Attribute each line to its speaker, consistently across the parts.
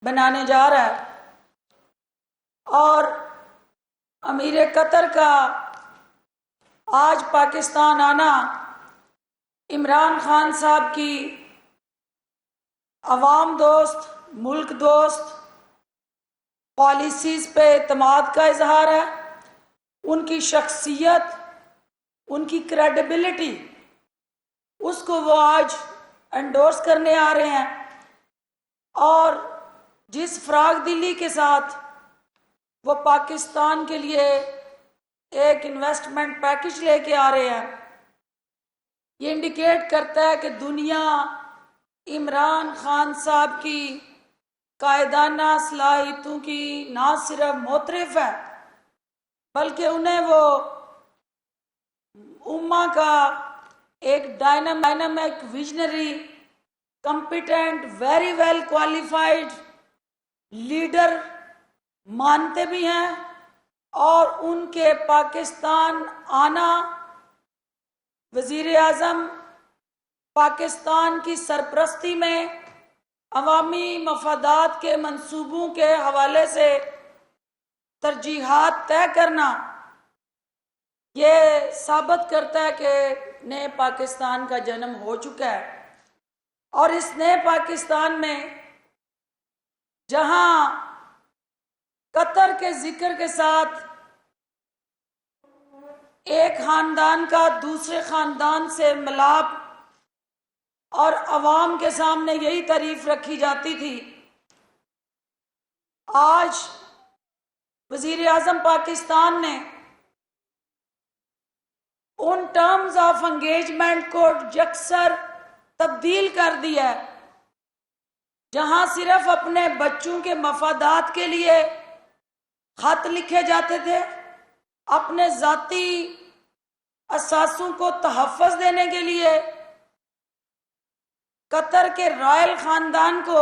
Speaker 1: बनाने जा रहा है। और अमीर कतर का आज पाकिस्तान आना इमरान खान साहब की अवाम दोस्त, मुल्क दोस्त पॉलिसीज़ पे एतमाद का इजहार है। उनकी शख्सियत, उनकी क्रेडिबिलिटी, उसको वो आज एंडोर्स करने आ रहे हैं। और जिस फराग दिली के साथ वो पाकिस्तान के लिए एक इन्वेस्टमेंट पैकेज लेके आ रहे हैं, ये इंडिकेट करता है कि दुनिया इमरान खान साहब की कायदाना सलाहियतों की ना सिर्फ मोतरफ है, बल्कि उन्हें वो उम्मा का एक dynamic, visionary, competent, very well qualified leader मानते भी हैं। और उनके पाकिस्तान आना, वज़ीर आज़म पाकिस्तान की सरपरस्ती में अवामी मफादात के मंसूबों के हवाले से तरजीहात तय करना, ये साबित करता है कि नए पाकिस्तान का जन्म हो चुका है। और इस नए पाकिस्तान में जहां कतर के जिक्र के साथ एक खानदान का दूसरे खानदान से मिलाप और अवाम के सामने यही तारीफ रखी जाती थी, आज वज़ीर आज़म पाकिस्तान ने उन टर्म्स ऑफ एंगेजमेंट को यकसर तब्दील कर दिया है। जहां सिर्फ अपने बच्चों के मफादात के लिए खत लिखे जाते थे, अपने जाती असासों को तहफ़्फ़ुज़ देने के लिए कतर के रॉयल खानदान को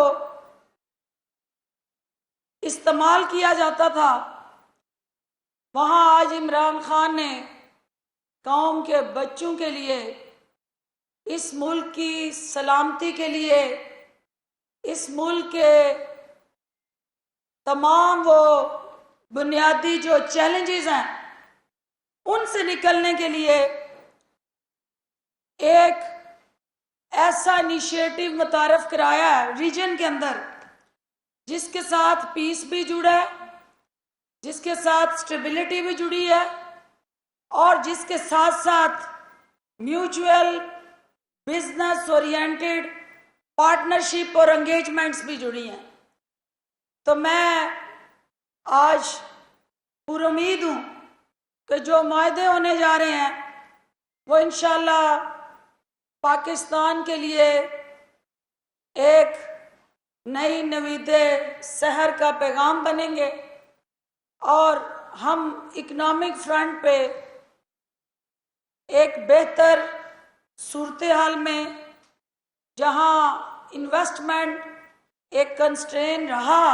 Speaker 1: इस्तेमाल किया जाता था, वहां आज इमरान खान ने कौम के बच्चों के लिए, इस मुल्क की सलामती के लिए, इस मुल्क के तमाम वो बुनियादी जो चैलेंजेस हैं उनसे निकलने के लिए एक ऐसा इनिशिएटिव मुतारफ कराया है रीजन के अंदर, जिसके साथ पीस भी जुड़ा है, जिसके साथ स्टेबिलिटी भी जुड़ी है, और जिसके साथ साथ म्यूचुअल बिजनेस ओरिएंटेड पार्टनरशिप और एंगेजमेंट्स भी जुड़ी हैं। तो मैं आज पुरुमीद हूँ कि जो मायदे होने जा रहे हैं वो इंशाल्लाह पाकिस्तान के लिए एक नई नवीदे सहर का पैगाम बनेंगे। और हम इकोनॉमिक फ्रंट पे एक बेहतर सूरत हाल में, जहां इन्वेस्टमेंट एक कंस्ट्रेन रहा,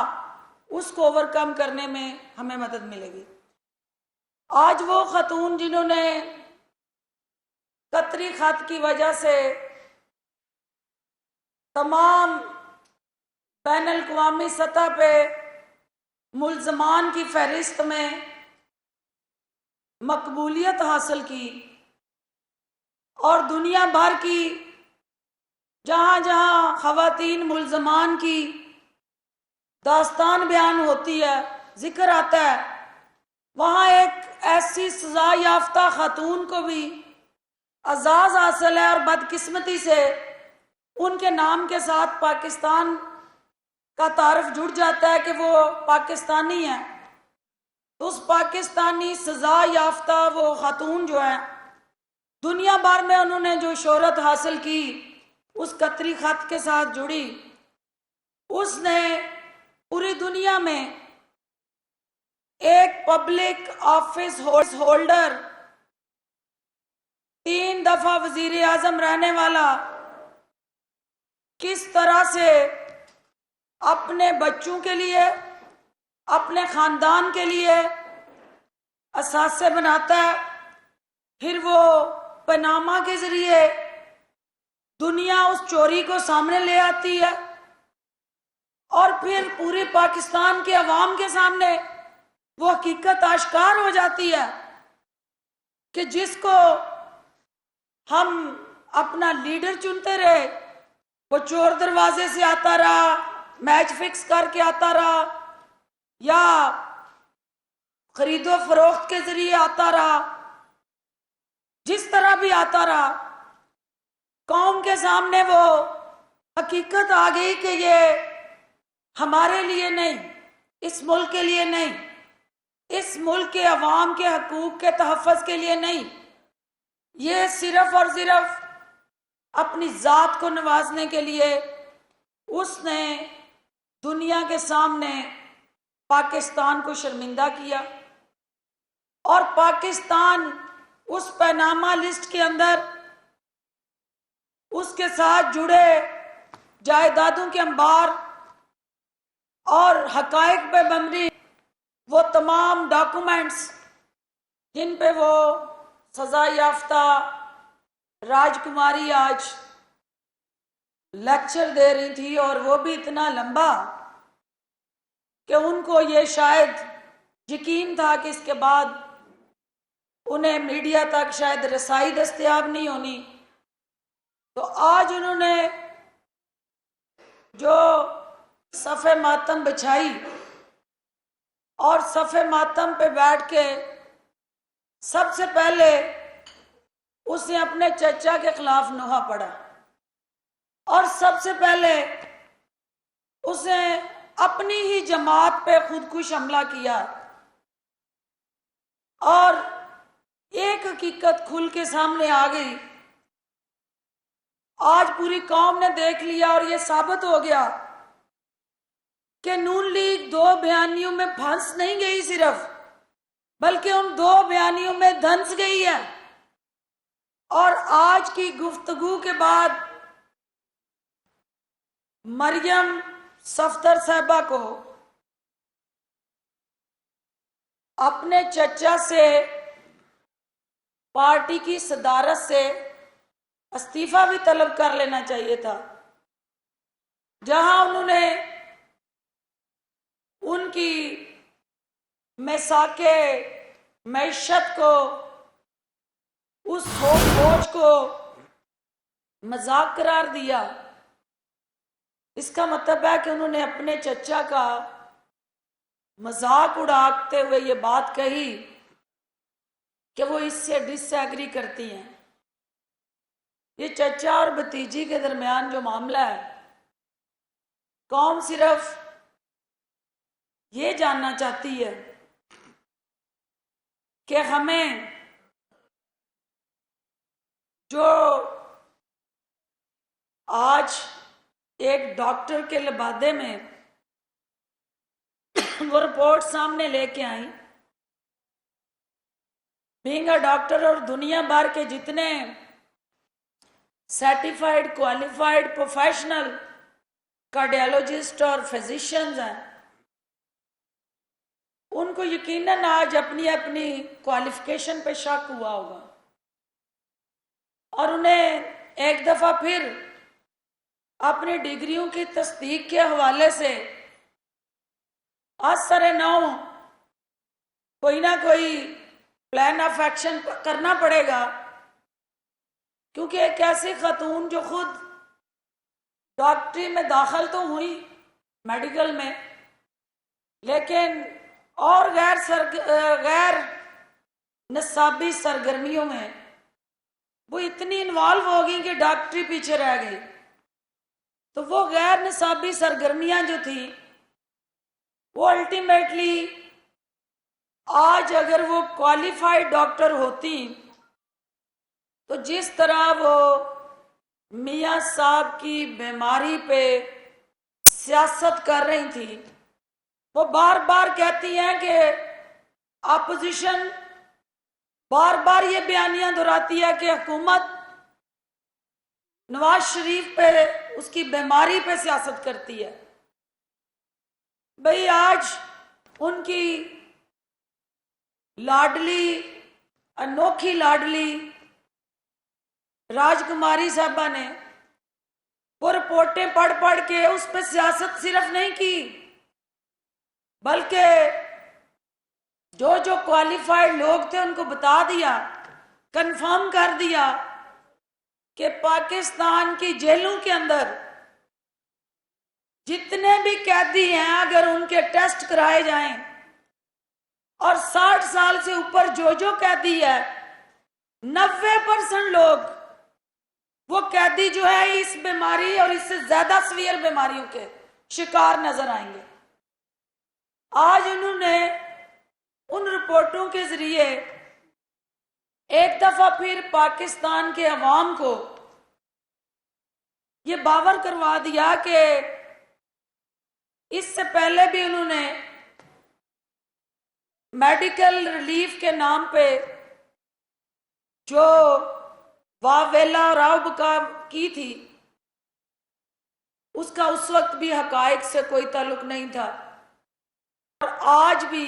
Speaker 1: उसको ओवरकम करने में हमें मदद मिलेगी। आज वो खातून जिन्होंने कतरी खत की वजह से तमाम बैनुल अक़वामी सतह पे मुल्ज़मान की फहरिस्त में मकबूलियत हासिल की, और दुनिया भर की जहाँ जहाँ ख़वातीन मुल्ज़मान की दास्तान बयान होती है, जिक्र आता है, वहाँ एक ऐसी सज़ा याफ्ता खातून को भी एजाज़ हासिल है। और बदकिस्मती से उनके नाम के साथ पाकिस्तान का तारफ जुड़ जाता है कि वो पाकिस्तानी है। तो उस पाकिस्तानी सज़ा याफ्ता वो खातून जो है, दुनिया भर में उन्होंने जो शोहरत हासिल की उस कतरी खत के साथ जुड़ी, उसने पूरी दुनिया में एक पब्लिक ऑफिस होल्डर, 3 दफा वजीर आजम रहने वाला, किस तरह से अपने बच्चों के लिए, अपने खानदान के लिए असासे बनाता है, फिर वो पनामा के जरिए दुनिया उस चोरी को सामने ले आती है, और फिर पूरे पाकिस्तान के अवाम के सामने वो हकीकत आश्कार हो जाती है कि जिसको हम अपना लीडर चुनते रहे वो चोर दरवाजे से आता रहा, मैच फिक्स करके आता रहा, या खरीदो फरोख्त के जरिए आता रहा, जिस तरह भी आता रहा, कौम के सामने वो हकीकत आ गई कि ये हमारे लिए नहीं, इस मुल्क के लिए नहीं, इस मुल्क के अवाम के हकूक के तहफ़्फ़ुज़ के लिए नहीं, ये सिर्फ और सिर्फ अपनी ज़ात को नवाजने के लिए उसने दुनिया के सामने पाकिस्तान को शर्मिंदा किया। और पाकिस्तान उस पनामा लिस्ट के अंदर उसके साथ जुड़े जायदादों के अंबार और हकायक पे मबनी वो तमाम डॉक्यूमेंट्स जिन पे वो सजा याफ्ता राजकुमारी आज लेक्चर दे रही थी, और वो भी इतना लंबा कि उनको ये शायद यकीन था कि इसके बाद उन्हें मीडिया तक शायद रसाई दस्तयाब नहीं होनी। तो आज उन्होंने जो सफ़े मातम बिछाई और सफ़े मातम पे बैठ के सबसे पहले उसने अपने चचा के खिलाफ नोहा पढ़ा, और सबसे पहले उसने अपनी ही जमात पे खुदकुश हमला किया। और एक हकीकत खुल के सामने आ गई, आज पूरी कौम ने देख लिया और ये साबित हो गया कि नून लीग दो बयानियों में फंस नहीं गई सिर्फ, बल्कि उन दो बयानियों में धंस गई है। और आज की गुफ्तगू के बाद मरियम सफदर साहबा को अपने चचा से पार्टी की सदारत से इस्तीफा भी तलब कर लेना चाहिए था, जहां उन्होंने उनकी मैसाके मैशत को, उस सोच को मजाक करार दिया। इसका मतलब है कि उन्होंने अपने चचा का मजाक उड़ाते हुए ये बात कही कि वो इससे डिसएग्री करती हैं। ये चचा और भतीजी के दरमियान जो मामला है, कौम सिर्फ ये जानना चाहती है कि हमें जो आज एक डॉक्टर के लिबादे में वो रिपोर्ट सामने लेके आई, बीइंग अ डॉक्टर, और दुनिया भर के जितने सर्टिफाइड क्वालिफाइड प्रोफेशनल कार्डियोलॉजिस्ट और फिजिशियंस हैं, उनको यकीनन आज अपनी अपनी क्वालिफिकेशन पे शक हुआ होगा, और उन्हें एक दफ़ा फिर अपनी डिग्रियों की तस्दीक के हवाले से असर नौ कोई ना कोई प्लान ऑफ एक्शन करना पड़ेगा। क्योंकि एक ऐसी खातून जो खुद डॉक्टरी में दाखिल तो हुई मेडिकल में, लेकिन और गैर निसाबी सरगर्मियों में वो इतनी इन्वॉल्व हो गई कि डॉक्टरी पीछे रह गई। तो वो गैर निसाबी सरगर्मियां जो थी वो अल्टीमेटली आज अगर वो क्वालिफाइड डॉक्टर होती तो जिस तरह वो मियां साहब की बीमारी पे सियासत कर रही थी, वो बार बार कहती हैं कि अपोजिशन बार बार ये बयानियां दोहराती है कि हुकूमत नवाज शरीफ पे, उसकी बीमारी पे सियासत करती है। भाई आज उनकी लाडली, अनोखी लाडली राजकुमारी साहबा ने वो रिपोर्टें पढ़ पढ़ के उस पर सियासत सिर्फ नहीं की, बल्कि जो जो क्वालिफाइड लोग थे उनको बता दिया, कंफर्म कर दिया कि पाकिस्तान की जेलों के अंदर जितने भी कैदी हैं, अगर उनके टेस्ट कराए जाएं और 60 साल से ऊपर जो जो कैदी है, 90% लोग वो कैदी जो है इस बीमारी और इससे ज्यादा सीवियर बीमारियों के शिकार नजर आएंगे। आज उन्होंने उन रिपोर्टों के जरिए एक दफा फिर पाकिस्तान के अवाम को ये बावर करवा दिया कि इससे पहले भी उन्होंने मेडिकल रिलीफ के नाम पे जो वावेला और आउबका की थी, उसका उस वक्त भी हकायक से कोई ताल्लुक नहीं था। और आज भी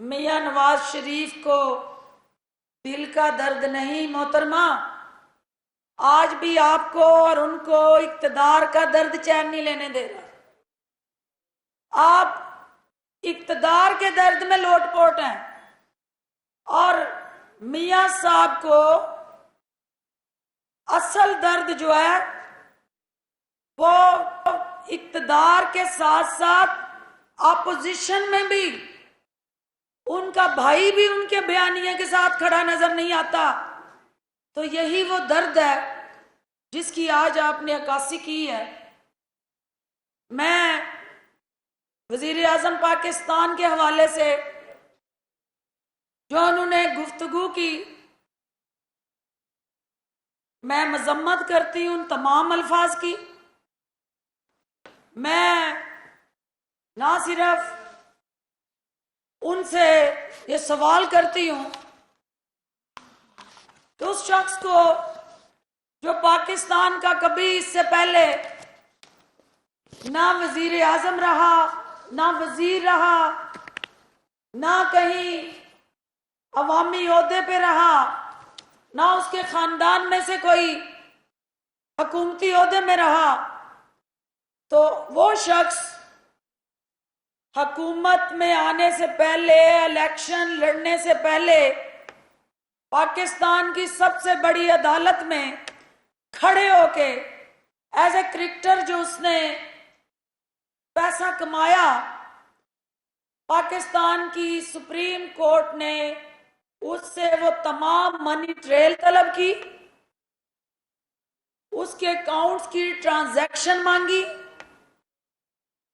Speaker 1: मियां नवाज शरीफ को दिल का दर्द नहीं मोहतरमा, आज भी आपको और उनको इक्तदार का दर्द चैन नहीं लेने दे रहा। आप इक्तदार के दर्द में लोटपोट हैं और मियां साहब को असल दर्द जो है वो इक्तदार के साथ साथ ऑपोजिशन में भी उनका भाई भी उनके बयानिया के साथ खड़ा नजर नहीं आता। तो यही वो दर्द है जिसकी आज आपने अक्कासी की है। मैं वजीर आजम पाकिस्तान के हवाले से जो उन्होंने गुफ्तगू की, मैं मजम्मत करती हूं उन तमाम अल्फाज की। मैं ना सिर्फ उनसे ये सवाल करती हूं कि उस शख्स को जो पाकिस्तान का कभी इससे पहले ना वजीर आजम रहा, ना वजीर रहा, ना कहीं अवामी ओहदे पे रहा, ना उसके खानदान में से कोई हुकूमती ओहदे में रहा, तो वो शख्स हुकूमत में आने से पहले, इलेक्शन लड़ने से पहले पाकिस्तान की सबसे बड़ी अदालत में खड़े होके एज ए क्रिकेटर जो उसने पैसा कमाया, पाकिस्तान की सुप्रीम कोर्ट ने उससे वो तमाम मनी ट्रेल तलब की, उसके अकाउंट्स की ट्रांजैक्शन मांगी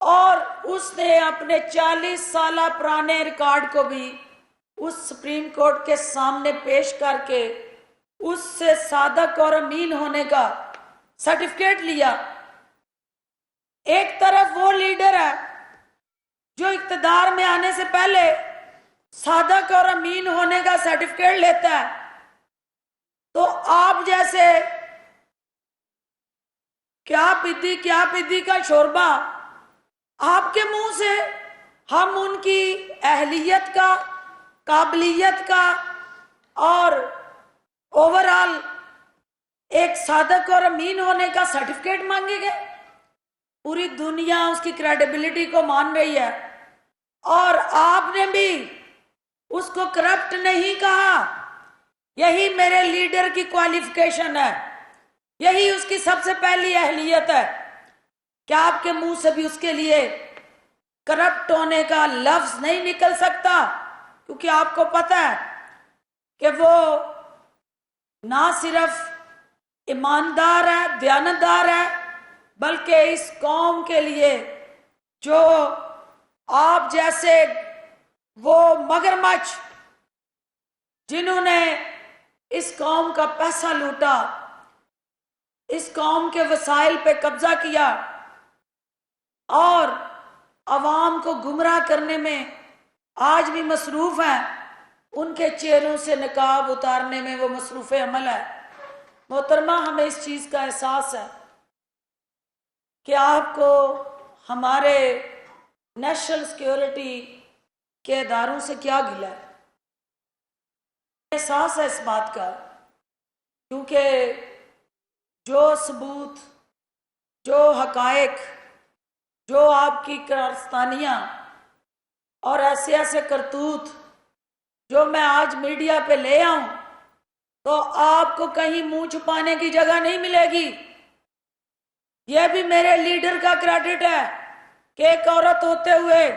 Speaker 1: और उसने अपने 40 साल पुराने रिकॉर्ड को भी उस सुप्रीम कोर्ट के सामने पेश करके उससे सादक और अमीन होने का सर्टिफिकेट लिया। एक तरफ वो लीडर है जो इक्तदार में आने से पहले सादक और अमीन होने का सर्टिफिकेट लेता है, तो आप जैसे क्या पीदी का शोरबा, आपके मुंह से हम उनकी अहलियत का, काबिलियत का और ओवरऑल एक सादक और अमीन होने का सर्टिफिकेट मांगे गए। पूरी दुनिया उसकी क्रेडिबिलिटी को मान रही है और आपने भी उसको करप्ट नहीं कहा। यही मेरे लीडर की क्वालिफिकेशन है, यही उसकी सबसे पहली अहलियत है। क्या आपके मुंह से भी उसके लिए करप्ट होने का लफ्ज नहीं निकल सकता? क्योंकि आपको पता है कि वो ना सिर्फ ईमानदार है, दयानतदार है, बल्कि इस कौम के लिए जो आप जैसे वो मगरमच्छ जिन्होंने इस कौम का पैसा लूटा, इस कौम के वसाइल पे कब्जा किया और अवाम को गुमराह करने में आज भी मसरूफ हैं, उनके चेहरों से नकाब उतारने में वो मसरूफ अमल है। मोहतरमा, हमें इस चीज़ का एहसास है कि आपको हमारे नेशनल सिक्योरिटी के इदारों से क्या गिला है। एहसास है इस बात का, क्योंकि जो सबूत, जो हकायक, जो आपकी कारस्तानियाँ और ऐसे ऐसे करतूत जो मैं आज मीडिया पे ले आऊं, तो आपको कहीं मुंह छुपाने की जगह नहीं मिलेगी। यह भी मेरे लीडर का क्रेडिट है कि एक औरत होते हुए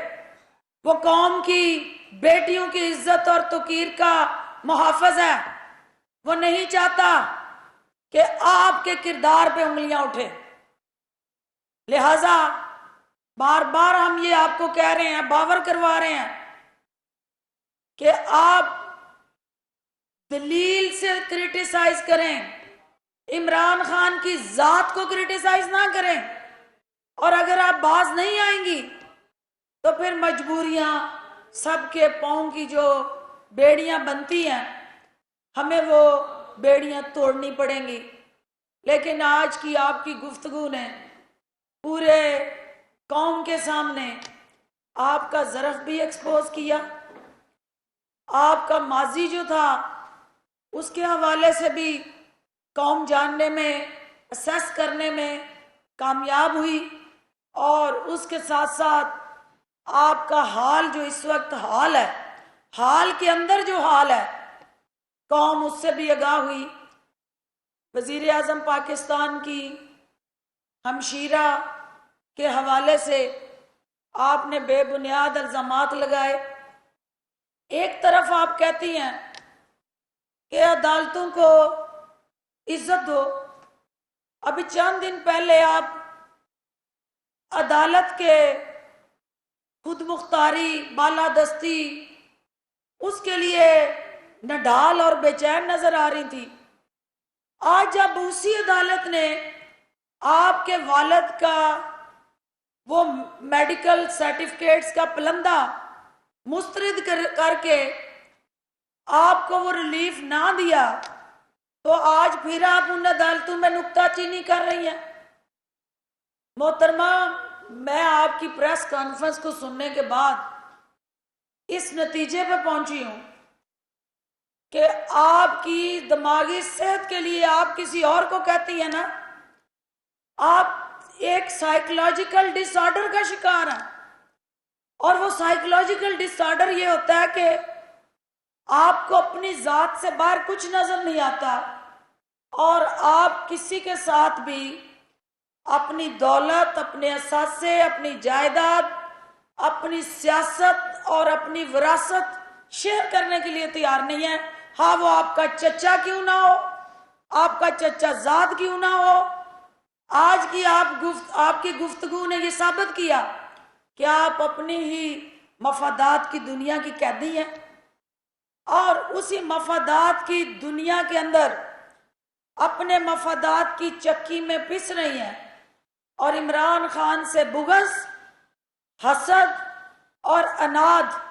Speaker 1: वो कौम की बेटियों की इज्जत और तौकीर का मुहाफिज है। वो नहीं चाहता कि आपके किरदार पे उंगलियां उठे। लिहाजा बार बार हम ये आपको कह रहे हैं, बावर करवा रहे हैं कि आप दलील से क्रिटिसाइज करें, इमरान खान की जात को क्रिटिसाइज ना करें। और अगर आप बाज नहीं आएंगी तो फिर मजबूरियां, सबके पांव की जो बेड़ियां बनती हैं, हमें वो बेड़ियां तोड़नी पड़ेंगी। लेकिन आज की आपकी गुफ्तगू ने पूरे कौम के सामने आपका ज़रफ भी एक्सपोज किया, आपका माजी जो था उसके हवाले से भी कौम जानने में, असेस करने में कामयाब हुई। और उसके साथ साथ आपका हाल जो इस वक्त हाल है, हाल के अंदर जो हाल है, कौम उससे भी आगाह हुई। वज़ीर आज़म पाकिस्तान की हमशीरा के हवाले से आपने बेबुनियाद इल्ज़ामात लगाए। एक तरफ आप कहती हैं कि अदालतों को इज्जत दो, अभी चंद दिन पहले आप अदालत के खुद मुख्तारी, बालादस्ती, उसके लिए नडाल और बेचैन नजर आ रही थी। आज जब उसी अदालत ने आपके वालिद का वो मेडिकल सर्टिफिकेट्स का पलंदा मुस्तरद करके आपको वो रिलीफ ना दिया, तो आज फिर आप उन अदालतों में नुक्ताचीनी कर रही हैं। मोहतरमा, मैं आपकी प्रेस कॉन्फ्रेंस को सुनने के बाद इस नतीजे पर पहुंची हूं कि आपकी दिमागी सेहत के लिए आप किसी और को कहती हैं ना, आप एक साइकोलॉजिकल डिसऑर्डर का शिकार हैं। और वो साइकोलॉजिकल डिसऑर्डर ये होता है कि आपको अपनी जात से बाहर कुछ नजर नहीं आता और आप किसी के साथ भी अपनी दौलत, अपने असासे, अपनी जायदाद, अपनी सियासत और अपनी विरासत शेयर करने के लिए तैयार नहीं है। हाँ, वो आपका चचा क्यों ना हो, आपका चचा जाद क्यों ना हो। आज की आपकी गुफ्तगू ने ये साबित किया कि आप अपनी ही मफादात की दुनिया की कैदी हैं और उसी मफादात की दुनिया के अंदर अपने मफादात की चक्की में पिस रही हैं। और इमरान खान से बुग़्ज़, हसद और अनाद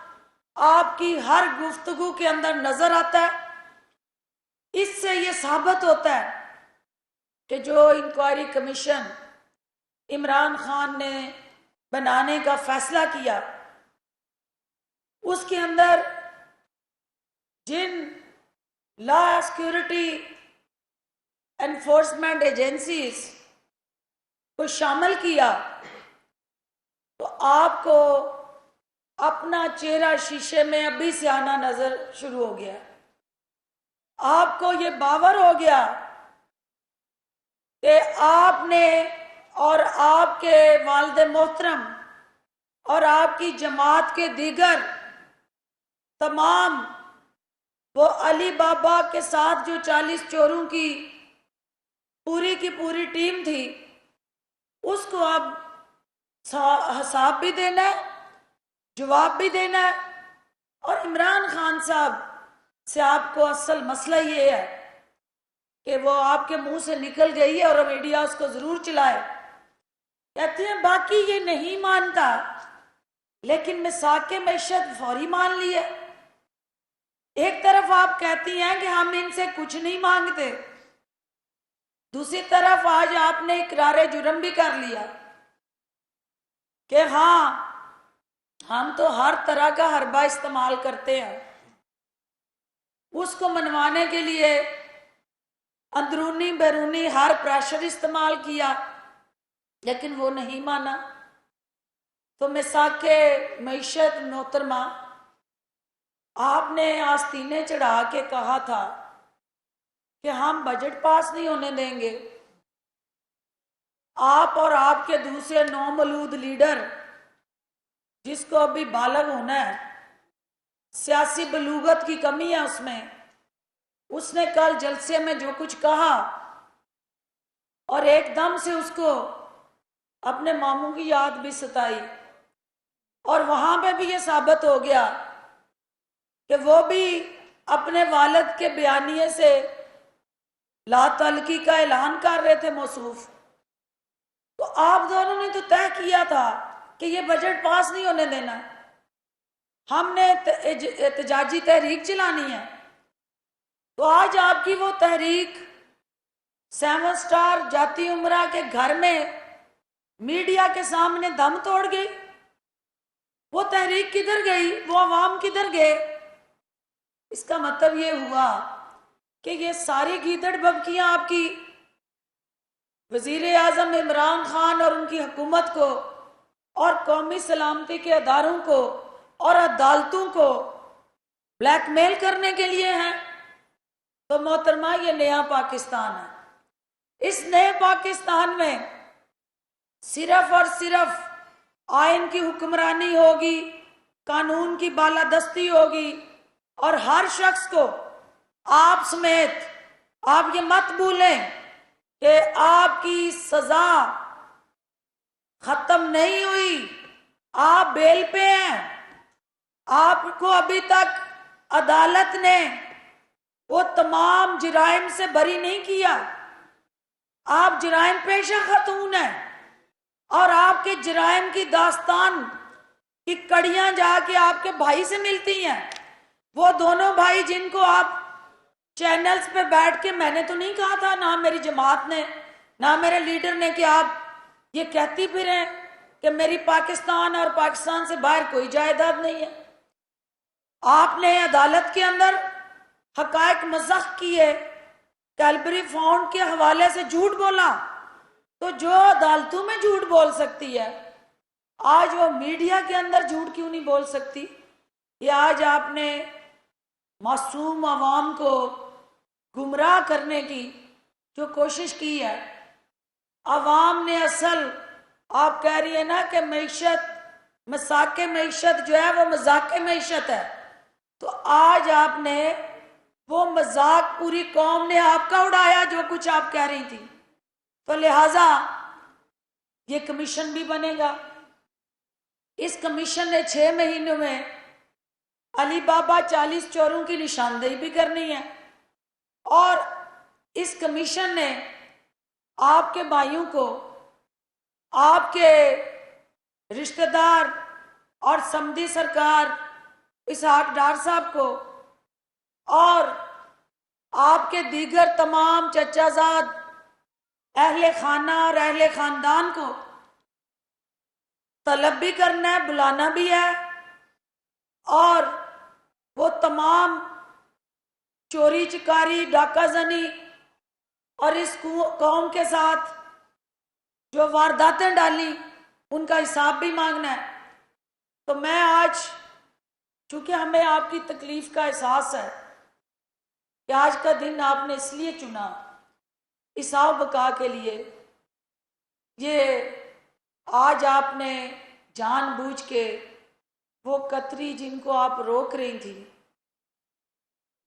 Speaker 1: आपकी हर गुफ्तगू के अंदर नजर आता है। इससे ये साबित होता है कि जो इंक्वायरी कमीशन इमरान खान ने बनाने का फैसला किया, उसके अंदर जिन लॉ सिक्योरिटी एनफोर्समेंट एजेंसीज को शामिल किया, तो आपको अपना चेहरा शीशे में अभी से आना नजर शुरू हो गया। आपको ये बावर हो गया कि आपने और आपके वालिद मोहतरम और आपकी जमात के दीगर तमाम वो अली बाबा के साथ जो 40 चोरों की पूरी टीम थी, उसको अब हिसाब भी देना है, जवाब भी देना है। और इमरान खान साहब से आपको असल मसला ये है कि वो आपके मुंह से निकल गई है और मीडिया उसको जरूर चलाए। कहते हैं बाकी ये नहीं मानता, लेकिन मिसाके मैशत फौरी मान ली है। एक तरफ आप कहती हैं कि हम इनसे कुछ नहीं मांगते, दूसरी तरफ आज आपने इकरार जुर्म भी कर लिया कि हाँ, हम तो हर तरह का हरबा इस्तेमाल करते हैं। उसको मनवाने के लिए अंदरूनी बैरूनी हर प्रेशर इस्तेमाल किया, लेकिन वो नहीं माना। तो मिसाके मईशत मोहतरमा, आपने आस्तीने चढ़ा के कहा था कि हम बजट पास नहीं होने देंगे। आप और आपके दूसरे नौमौलूद लीडर, जिसको अभी बालग होना है, सियासी बलूगत की कमी है उसमें, उसने कल जलसे में जो कुछ कहा और एकदम से उसको अपने मामू की याद भी सताई, और वहां पे भी ये साबित हो गया कि वो भी अपने वालिद के बयानिए से लातलकी का ऐलान कर रहे थे मौसूफ। तो आप दोनों ने तो तय किया था कि ये बजट पास नहीं होने देना, हमने एहतजाजी तहरीक चलानी है। तो आज आपकी वो तहरीक 7 स्टार जाती उमरा के घर में मीडिया के सामने दम तोड़ गई। वो तहरीक किधर गई, वो अवाम किधर गए? इसका मतलब ये हुआ कि ये सारी गीदड़ बबकियां आपकी वजीर आजम इमरान खान और उनकी हुकूमत को और कौमी सलामती के अदारों को और अदालतों को ब्लैकमेल करने के लिए हैं। तो मोहतरमा, ये नया पाकिस्तान है। इस नए पाकिस्तान में सिर्फ और सिर्फ आइन की हुक्मरानी होगी, कानून की बालादस्ती होगी, और हर शख्स को, आप समेत, आप ये मत भूलें कि आपकी सजा खत्म नहीं हुई, आप बेल पे हैं। आपको अभी तक अदालत ने वो तमाम जराइम से बरी नहीं किया। आप जराइम पेशा खातून हैं और आपके जराइम की दास्तान की कड़ियां जाके आपके भाई से मिलती हैं। वो दोनों भाई जिनको आप चैनल्स पे बैठ के, मैंने तो नहीं कहा था, ना मेरी जमात ने, ना मेरे लीडर ने, कि आप ये कहती फिरें कि मेरी पाकिस्तान और पाकिस्तान से बाहर कोई जायदाद नहीं है। आपने अदालत के अंदर हकायक मज़ाक किए, कैलबरी फाउंड के हवाले से झूठ बोला। तो जो अदालतों में झूठ बोल सकती है, आज वो मीडिया के अंदर झूठ क्यों नहीं बोल सकती? ये आज आपने मासूम आवाम को गुमराह करने की जो कोशिश की है। आवाम ने असल, आप कह रही है ना कि मईशत, मसाके मईशत जो है वो मजाक मईशत है, तो आज आपने वो मजाक पूरी कौम ने आपका उड़ाया जो कुछ आप कह रही थी। तो लिहाजा ये कमीशन भी बनेगा। इस कमीशन ने 6 महीनों में अली बाबा 40 चोरों की निशानदेही भी करनी है, और इस कमीशन ने आपके भाइयों को, आपके रिश्तेदार और समधी सरकार इसहाक डार साहब को और आपके दीगर तमाम चचाजाद, अहले खाना और अहले खानदान को तलब भी करना है, बुलाना भी है, और वो तमाम चोरी चकारी, डाकाजनी और इस कौम के साथ जो वारदातें डाली, उनका हिसाब भी मांगना है। तो मैं आज, चूंकि हमें आपकी तकलीफ का एहसास है कि आज का दिन आपने इसलिए चुना, इसाव बका के लिए, ये आज आपने जानबूझ के वो कतरी जिनको आप रोक रही थी,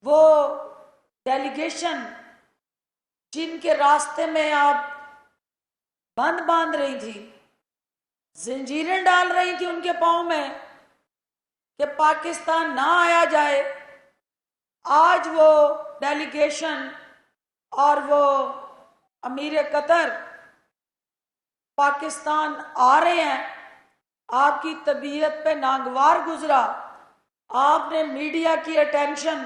Speaker 1: वो डेलीगेशन जिनके रास्ते में आप बंद बांध रही थी, जंजीरें डाल रही थी उनके पांव में कि पाकिस्तान ना आया जाए, आज वो डेलीगेशन और वो अमीर कतर पाकिस्तान आ रहे हैं। आपकी तबीयत पे नागवार गुजरा, आपने मीडिया की अटेंशन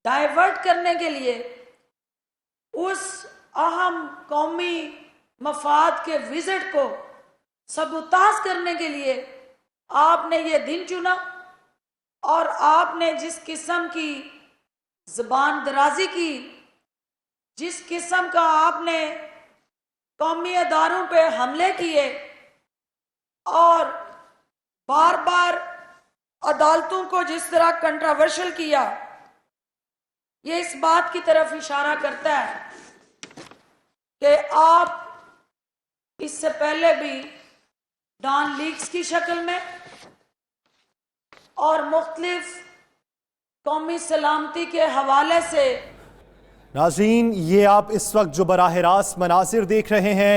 Speaker 1: डाइवर्ट करने के लिए, उस अहम कौमी मफाद के विजिट को सबूताज करने के लिए आपने ये दिन चुना, और आपने जिस किस्म की ज़बान दराजी की, जिस किस्म का आपने कौमी अदारों पे हमले किए और बार बार अदालतों को जिस तरह कंट्रोवर्शियल किया, ये इस बात की तरफ इशारा करता है कि आप इससे पहले भी डॉन लीग्स की शक्ल में और मुख्तलिफ कौमी सलामती के हवाले से।
Speaker 2: नाज़रीन, ये आप इस वक्त जो बराह रास्त मनासिर देख रहे हैं,